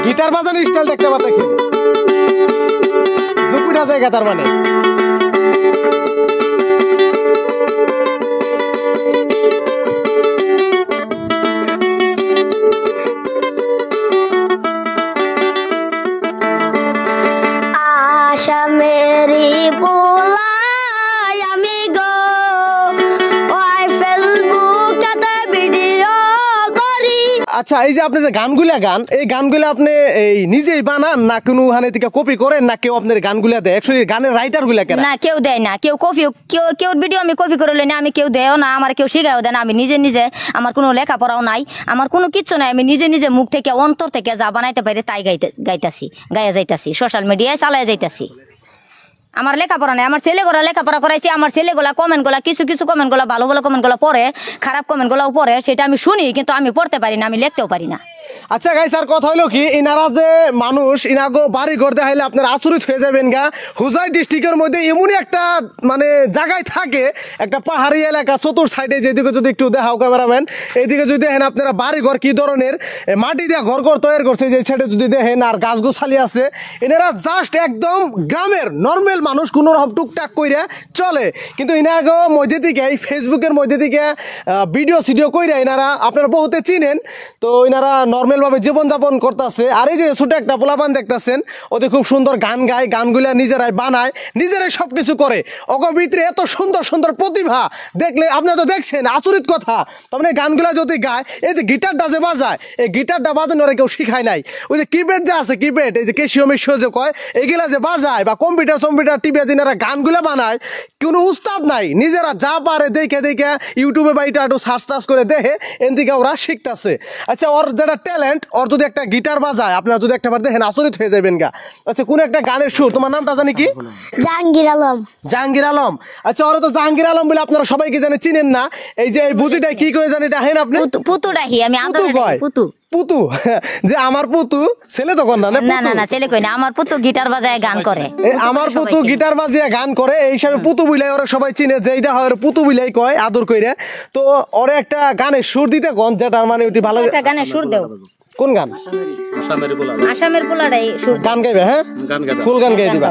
Guitar বাজানোর style দেখতে পারতে কি জুকুটা জায়গা তার মানে आशा मेरी बुलाय আমি গো ওই ফেসবুকে ভিডিও করি। আচ্ছা এই যে আপনি যে গানগুলা গান এই গানগুলা আপনি এই নিজেই বানান না কোনো ওখানে থেকে কপি করেন না কেউ আপনার গানগুলা দেয় অ্যাকচুয়ালি গানের রাইটার গুলা কেন না কেউ দেয় না কেউ কপি কেউ ভিডিও আমি কপি করে লই না আমি কেউ দেও না আমার কেউ শিখাও দেয় না আমি নিজে নিজে আমার কোনো লেখাপড়াও নাই আমার কোনো কিচ্ছু নাই আমি নিজে নিজে মুখ থেকে অন্তর থেকে যা বানাইতে পারি তাই গাইতাছি গাইয়া যাইতাছি সোশ্যাল মিডিয়ায় চালাইয়া যাইতাছি আমার লেখাপড়া নাই আমার ছেলেগুলা লেখাপড়া করাইছি আমার ছেলেগুলা কমেন্টগুলা কিছু কিছু কমেন্টগুলা ভালো ভালো কমেন্টগুলা পড়ে খারাপ কমেন্টগুলাও পড়ে সেটা আমি শুনি কিন্তু আমি পড়তে পারি না আমি লিখতেও পারি না আচ্ছা গাইস আর কথা হলো কি ইনারা যে মানুষ ইনাগো বাড়ি ঘর দেখাইলে আপনার আচরিত হয়ে যাবেন গা হুজাই ডিস্ট্রিক্টের মধ্যে এমনই একটা মানে জায়গায় থাকে একটা পাহাড়ি এলাকা চতুর সাইডে যেদিকে যদি একটু দেখাও ক্যামেরাম্যান এইদিকে যদি দেখেন আপনারা বাড়ি ঘর কি ধরনের মাটি দিয়ে ঘর তৈরি করছে যে সাইডে যদি দেখেন আর গাছ গোছালি আছে এনারা জাস্ট একদম গ্রামের নর্মাল মানুষ কোনো রকম টুকটাক কইরা চলে কিন্তু ইনাগো মধ্যে থেকে এই ফেসবুকের মধ্যে থেকে ভিডিও কইরা ইনারা আপনারা বহুতে চিনেন তো ইনারা নর্মালভাবে জীবনযাপন করতেছে আর এই যে ছোট একটা পোলাপান দেখতেছেন ওদের খুব সুন্দর গান গায় গানগুলা নিজেরাই বানায় নিজেরাই সব কিছু করে ওগো ভিতরে এত সুন্দর সুন্দর প্রতিভা দেখলে আপনারা তো দেখছেন আচরিত কথা তার গানগুলা যদি গায় এই যে গিটারটা যে বাজায় এই গিটারটা বাজানো ওরা কেউ শিখায় নাই ওই যে কিপ্যাড যে আছে কিপ্যাড এই যে কেশিও মেশিও যে কয় এগুলা যে বাজায় বা কম্পিউটার টিভি দিনারা গানগুলা বানায় কোনো উস্তাদ নাই নিজেরা যা পারে দেখে দেখে ইউটিউবে বা এটা একটু সার্চ টার্চ করে দেখে এদিকে ওরা শিখতেছে আচ্ছা ওর যেটা ট্যালেন্ট ওর যদি একটা গিটার বাজায় আপনারা যদি একটা বার দেখেন আচরিত হয়ে যাবেন গা আচ্ছা কোন একটা গানের সুর তোমার নামটা জানি কি জাহাঙ্গীর আলম জাহাঙ্গীর আলম আচ্ছা ওরা তো জাহাঙ্গীর আলম বলে আপনারা সবাই কি জানেন চিনেন না এই যে এই বুঝিটাই কি করে জানি এটা হেন আপনি পুতু ডাহি আমি পুতু পুতু যে আমার পুতু ছেলে তো কোন না না না ছেলে কই না আমার পুতু গিটার বাজায় গান করে আমার পুতু গিটার বাজিয়ে গান করে এই হিসাবে পুতু বুলাই ওরা সবাই চিনে যে এইটা হয় পুতু বুলাই কয় আদর কইরা তো ওরে একটা গানের সুর দিতে কোন যেটা মানে ওটি ভালো একটা গানের সুর দেও কোন গান আসামের পোলাড়াই সুর গান গাইবে হ্যাঁ ফুল গান গাই দিবা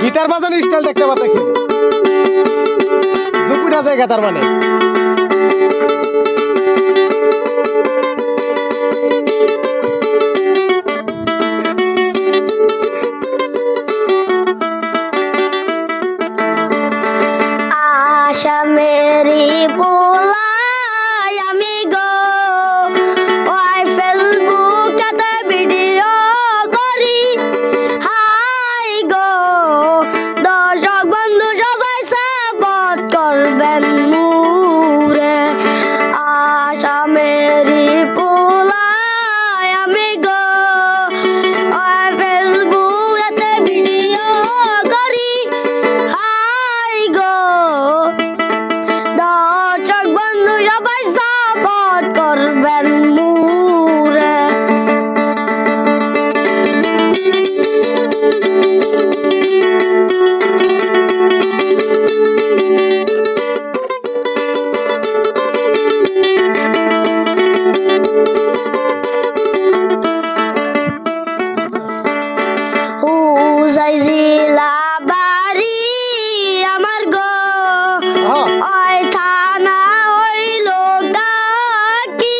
গিটার বাজানোর স্টাইল দেখতে পারতে কি জুকুটা জায়গা তার মানে आशा मेरी बुलाय আমি গো ওই ফেসবুকে ভিডিও করি হাই গো দর্শক বন্ধু সবাই সাপোর্ট করবেন মুরে আশা মেরি বুলায় আমি গো ওই ফেসবুকে ভিডিও করি হাই গো দর্শক বন্ধু সবাই সাপোর্ট করবেন মুরে হুজাই জিলা বাড়ি আমার গো ওই থানা হইল ডাকি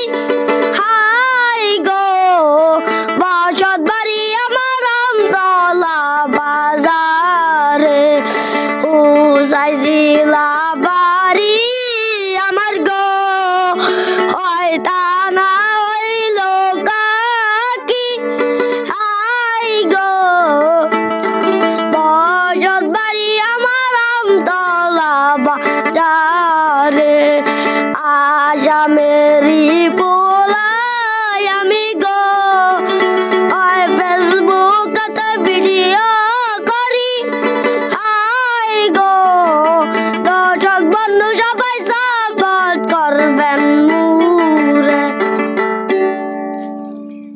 হাই গো বসত বাড়ি আমার আমতলা বাজারে হুজাই জিলা বাড়ি আমার গো ওই থানা হইল ডাকি হাই গো বসত বাড়ি আমার আমতলা বাজারে আশা মেরি বুলায় আমি গো ওই ফেসবুকে ভিডিও করি হাই গো দর্শক বন্ধু সবাই সাপোর্ট করবেন মুরে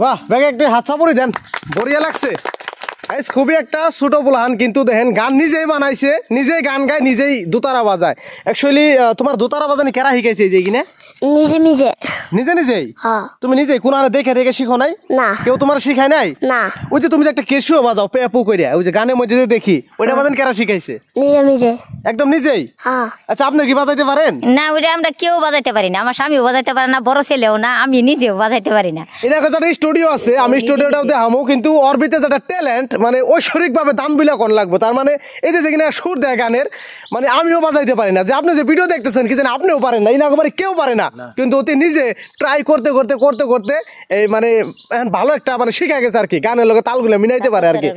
বাহ ব্যাগে একটু হাত চাপড়ি দেন বড়িয়া লাগছে আইস খুবই একটা ছোট বলহান কিন্তু দেখেন গান নিজেই বানাইছে, নিজেই গান গায়, নিজেই দোতারা বাজায়। অ্যাকচুয়ালি তোমার দোতারা বাজানি কেরা শিখাইছে এই যে কিনা? নিজে নিজে। নিজে নিজেই? হ্যাঁ। তুমি নিজেই কোন দেখে দেখে শিখো নাই? না। কেউ তোমার শিখায় নাই? না। ওই যে তুমি যে একটা কেশিও বাজাও পেপু কইরা, ওই যে গানের মধ্যে যে দেখি ওইটা বাজান কেরা শিখাইছে? নিজে নিজে। একদম নিজেই? হ্যাঁ। আচ্ছা আপনি কি বাজাইতে পারেন? না ওইটা আমরা কেউ বাজাইতে পারি না, আমার স্বামীও বাজাইতে পারে না, বড় ছেলেও না, আমি নিজেও বাজাইতে পারি না। এটা যেটা স্টুডিও আছে, আমি স্টুডিওটাও দেখামো, কিন্তু ওর ভিতরে যেটা ট্যালেন্ট মানে ঐশ্বরিক ভাবে দান বিলা কোন লাগবে। তার মানে এই যে কিনা সুর দেয় গানের, মানে আমিও বাজাইতে পারি না। যে আপনি যে ভিডিও দেখতেছেন কি জানি আপনিও পারেন না, ইনা একবারে কেউ পারে না, কিন্তু অতি নিজে ট্রাই করতে করতে করতে করতে এই মানে ভালো একটা মানে শিখা গেছে আর কি, গানের লগে তালগুলো মিলাইতে পারে আর কি।